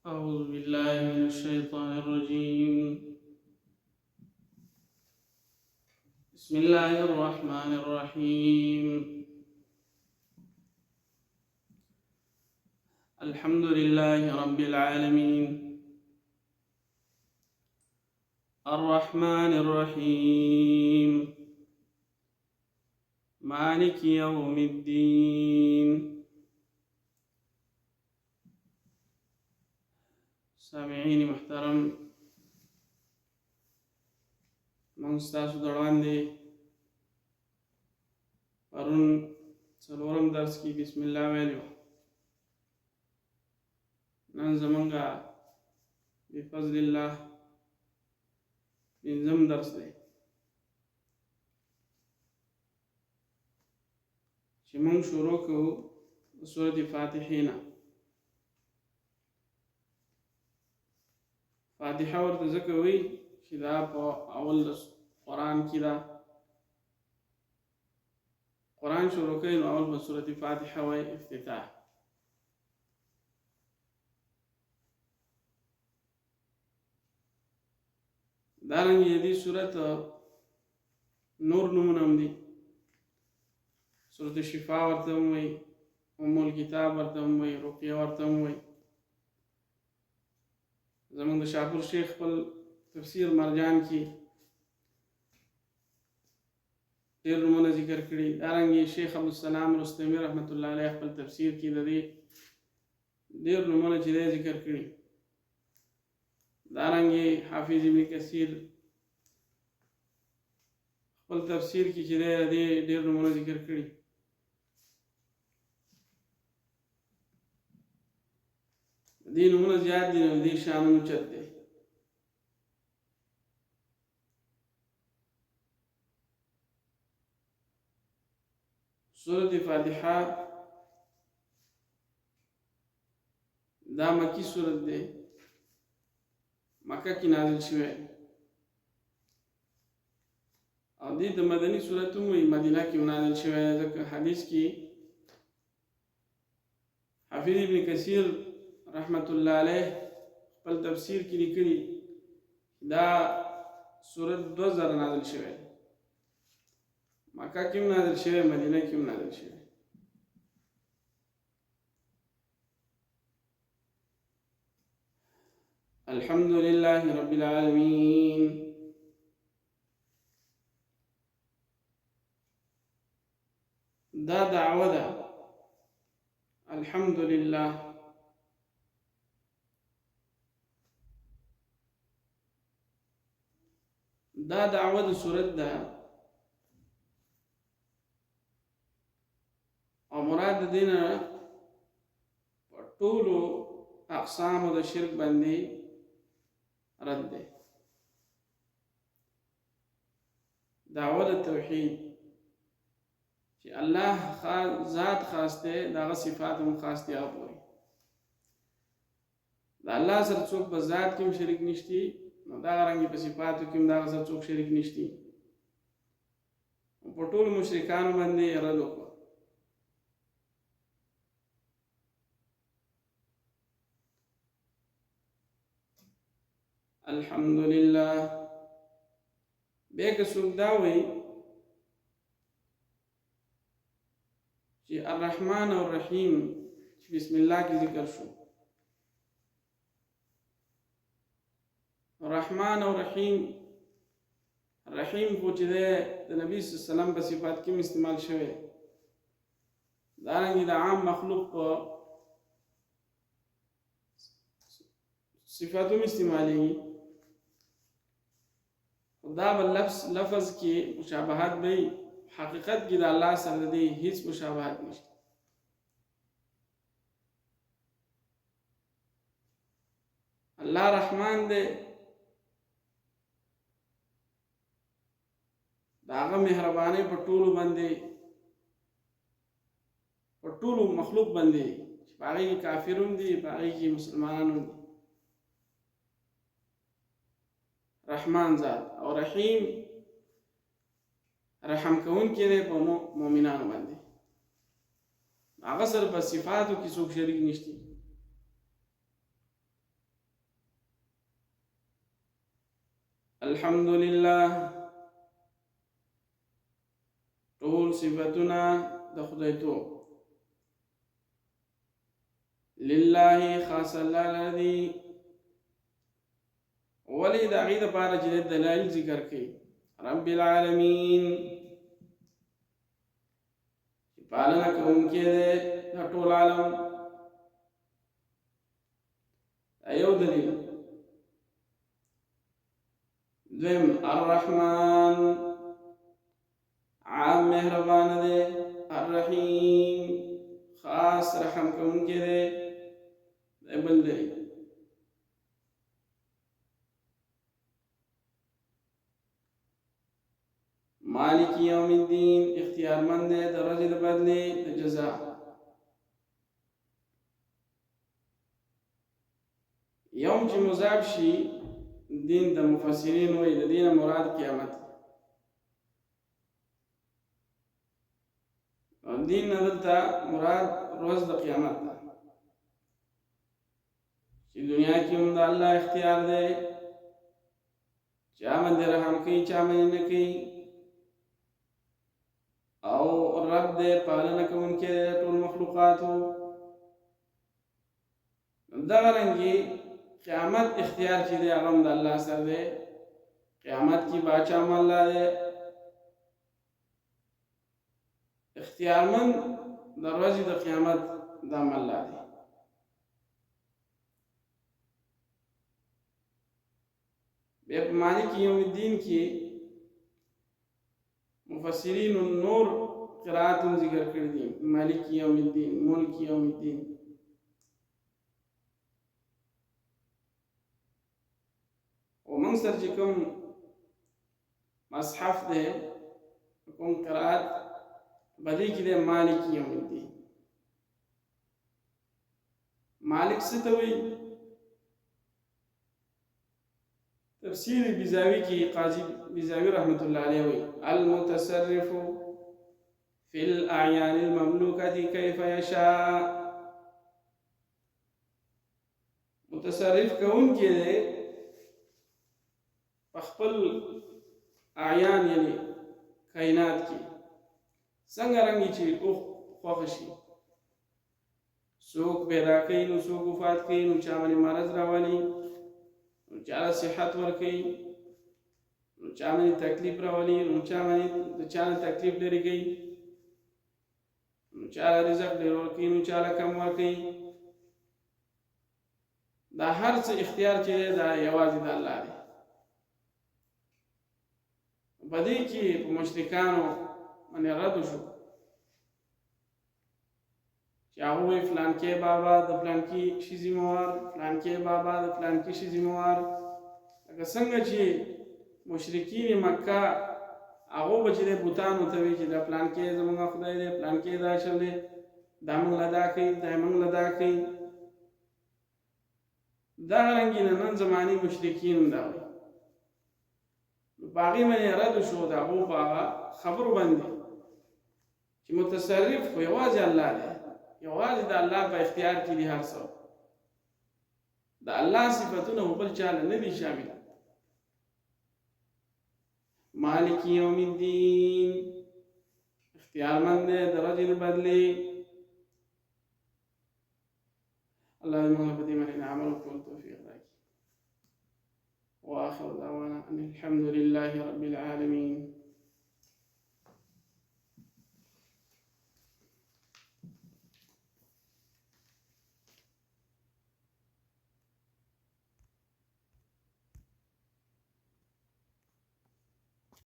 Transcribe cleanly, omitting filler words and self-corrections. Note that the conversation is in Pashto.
أعوذ بالله من الشيطان الرجيم. بسم الله الرحمن الرحيم. الحمد لله رب العالمين، الرحمن الرحيم، مالك يوم الدين. سامعين محترم، من ستاسو دروان دي پرون څلورم درس کی بسم الله ویلو. نن زمونږه بفضل الله پنځم درس دی چې مونږ شروع کوو سورة فاتحه نه. فاتحه ورته ځکه وایي چې دا په اول قرآن کې ده. قرآن شروع کوي نو اول په سورة فاتحه وایي، افتتاح. دارنګه دې سورت نور نمونه هم دي. سورة شفا ورته هم وایي، ام الکتاب ورته هم وایي، رقیه ورته هم وایي. زمونږ د شاپور شیخ خپل تفسیر مرجان کې ډېر نمونه ذکر کړي. دارنګه شیخ عبدالسلام رستمی رحمت الله علیه خپل تفسیر کې د دې ډېر نمونه چې دی ذکر کړي. دارنګه حافظ ابن کثیر خپل تفسیر کې چې دی د دې ډېر نمونه ذکر کړي. دې نمونه زیات دي نو دې شان اوچت دی. سورة فاتحه دا مکی سورت دی، مکه کې نازل شوی، او دې د مدني سورت هم وایي، مدینه کې نازل شوی. ځکه حدیث کې حافظ ابن کثیر رحمت الله علیه خپل تفسیر کې لیکلي دا سورت 2000 نازل شوی، مکه کې نازل شوی، مدینه کې نازل شوی. الحمد لله رب العالمين. دا دعوه ده، الحمد لله. دا دعوه د سورت ده، او مراد دینه ټولو اقسام د شرک باندې رد ده. دعوه د توحید چې الله ذات خاص دی، دغه صفات هم خاص دي. هغه پورې د الله سره څوک په ذات کې شریک نشتی، نو دا رنګ په صفاتو کې دا سره څوک شریک نشتی. په ټولو مشرکانو باندې رد وکړه. الحمدلله. به که څوک دا وایي چې الرحمن او الرحیم چې بسم الله کې ذکر شو، رحمان او رحیم، رحیم خو چې د نبی صلی الله علیه وسلم په صفات کې استعمال شوی، دارنګه د عام مخلوق په صفاتو استعمالي. دا بل لفظ کې مشابهت به، حقیقت کې د الله سره د هیڅ مشابهت نشته. الله رحمان دی، داغه مهرباني په ټولو باندې، په ټولو مخلوق باندې، باغی کافرون دي، باغی کې مسلمانانو دي. رحمان ذات او رحیم رحم کون کې دی په مؤمنانو باندې. هغه سره په صفاتو کې څوک شریک نشتی. الحمد لله ټول صفتنا د خدای تو لله خاص الله الذي ولی د هغې دپاره چې دلایل ذکر کوي رب العالمین چې پالنه کوونکی دی د ټول عالم دا یو دلیل دویم الرحمن عام مهربان دی الرحیم خاص رحم کوونکی دی دا بل دلیل مالک یوم الدین اختیار مند دی د ورځې د بدلې د جزا یوم چې مضاف شي دین د مفسرین وایي د دین مراد قیامت دین نه دلته مراد روز د قیامت ده چې دنیا کې هم د الله اختیار دی چا باندې رحم کوي چا باندې نه کوي او رب دې پالنه کوونکی دی ټول مخلوقاتو دغه رنګې قیامت اختیار چې دی هغه هم د الله سره دی قیامت کې باچا هم الله دی اختیارمند د ورځې د قیامت دا هم الله دی بیا په مالک یوم الدین کې مفسرین نور قرائت ذکر کړي دي مالک یوم الدین ملک یوم الدین ومن سر چې کوم مصحف دی کوم قرائت بدی کې دی مالک یوم الدین مالک څه ته وایي تفسیر بیزاوی کی قاضی بیزاوی رحمت الله علیه وی المتصرف فی الاعیان المملوکه کیف یشاء متصرف کون کې دی خپل اعیان یعنی کائنات کې څنګه رنګ چې او خوښ شي څوک پیدا کوي نو څوک وفات کوي نو چا باندې مرض راولي نو چا صحت ورکوي نو چا باندې تکلیف راولي نو چا باندې د چا تکلیف لري کوي نو چا رزق ډېر ورکوي نو چا کم ورکوي دا هر څه اختیار چې دا یوازې د الله دی بدی کې په مشرکانو باندې رد شو چې هغه وایي فلانکې بابا د فلانکې شي ذمہوار فلانکې بابا د فلانکې شي ذمہوار لکه څنګه چې مشرکین مکه هغه به چې د بوتانو ته وایي چې د فلانکې زموږ خدای دی فلانکې دا شل دی دا موږ لدا کوي دا موږ لدا کوي دا رنګې نن زماني مشرکین دا وایي باغی باندې رد شو دا هغو په خبرو باندې چې متصرف خو یوازې الله دی یوازې د الله په اختیار کې دي هر څه د الله صفتونه بل چا نه دي شامل مالک یوم الدین اختیارمند دی د ورځې د بدلې الله دې موږ په دې باندې عمل وکړو توفیق راکړي وآخر دعوانا أن الحمد لله رب العالمين